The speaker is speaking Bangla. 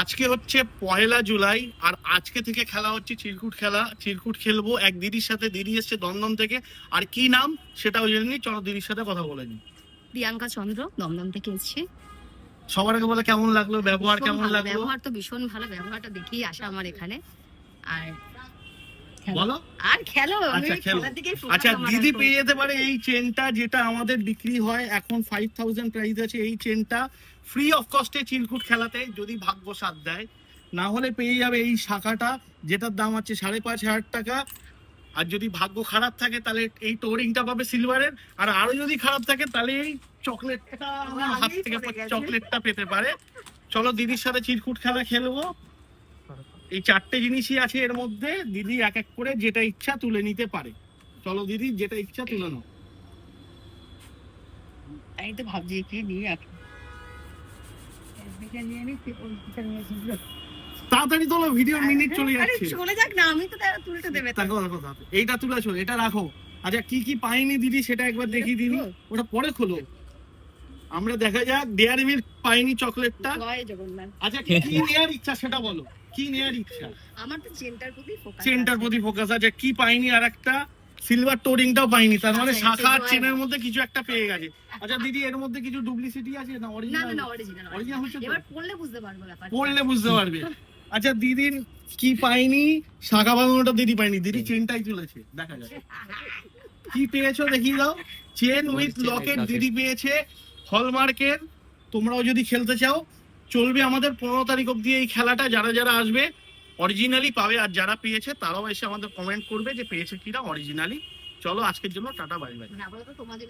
আজকে হচ্ছে 1 জুলাই, আর আজকে থেকে খেলা হচ্ছে চিরকুট খেলা। চিরকুট খেলবো এক দিদির সাথে। দিদি এসছে দমদম থেকে। আর কি নাম সেটাও জেনে নি, চলো দিদির সাথে কথা বলে নি। প্রিয়াঙ্কা চন্দ্র, দমদম থেকে এসেছি। সবার আগে বলে কেমন লাগলো, ব্যবহার কেমন লাগলো? ব্যবহার তো ভীষণ ভালো, ব্যবহারটা দেখেই আসা আমার এখানে। আর বলো। আর খেলো, আচ্ছা খেলো। আচ্ছা দিদি পেয়ে যেতে পারে এই চেনটা, যেটা আমাদের বিক্রি হয় এখন 5000 প্রাইস আছে। এই চেনটা ফ্রি অফ কস্টে চিরকুট খেলাতে, যদি ভাগ্য সাথ দেয়। না হলে পেয়ে যাবে এই শাখাটা, যেটার দাম আছে 5500 টাকা। আর যদি ভাগ্য খারাপ থাকে তাহলে এই টোরিংটা পাবে সিলভারের। আর আরো যদি খারাপ থাকে তাহলে এই চকলেটটা আমার হাত থেকে চকলেটটা পেতে পারে। চলো দিদির সাথে চিরকুট খেলা খেলবো। এই 4টে জিনিসই আছে এর মধ্যে। দিদি এক এক করে যেটা ইচ্ছা তুলে নিতে পারে। চলো দিদি, যেটা ইচ্ছা তুলে নাও। আমি তো ভাবছি কি নিয়ে আসি। তাড়াতাড়ি তোলো, ভিডিও মিনিট চলে যাচ্ছে। চলে যাক না, আমি তো তুলতে দেবে। দেখো দেখো দেখো, এইটা তুলেছো, এটা রাখো। আচ্ছা কি কি পাইনি দিদি সেটা একবার দেখিয়ে দিদি। ওটা পরে খোলো, আমরা দেখা যাক। ডেয়ারি মিল্ক পাইনি চকলেটটা। আচ্ছা কি নেয়ার ইচ্ছা সেটা বলো, কি নেয়ার ইচ্ছা? আমার তো চেনটার প্রতি ফোকাস, চেনটার প্রতি ফোকাস আছে। কি পাইনি? আর একটা সিলভার টোরিংটাও পাইনি, তার মানে শাখা আর চেনের মধ্যে কিছু একটা পেয়ে গেছে। আচ্ছা দিদি, এর মধ্যে কিছু ডুপ্লিসিটি আছে না অরিজিনাল? না অরিজিনাল। অরিজিনাল হচ্ছে তো? এবার পড়লে বুঝতে পারবো ব্যাপারটা। পড়লে বুঝতে পারবে। আচ্ছা দিদির কি পাইনি? শাখা বাঁধানোটা দিদি পাইনি, দিদি চেনটাই তুলেছে। দেখা যাক কি পেয়েছো, দেখিয়ে দাও। চেন উইথ লকেট দিদি পেয়েছে হলমার্কের। তোমরাও যদি খেলতে চাও চলবে আমাদের 15 তারিখ অব্দি এই খেলাটা। যারা যারা আসবে অরিজিনালি পাবে, আর যারা পেয়েছে তারাও এসে আমাদের কমেন্ট করবে যে পেয়েছে কিনা অরিজিনালি। চলো আজকের জন্য টাটা, বাই বাই। না বলো তো তোমাদের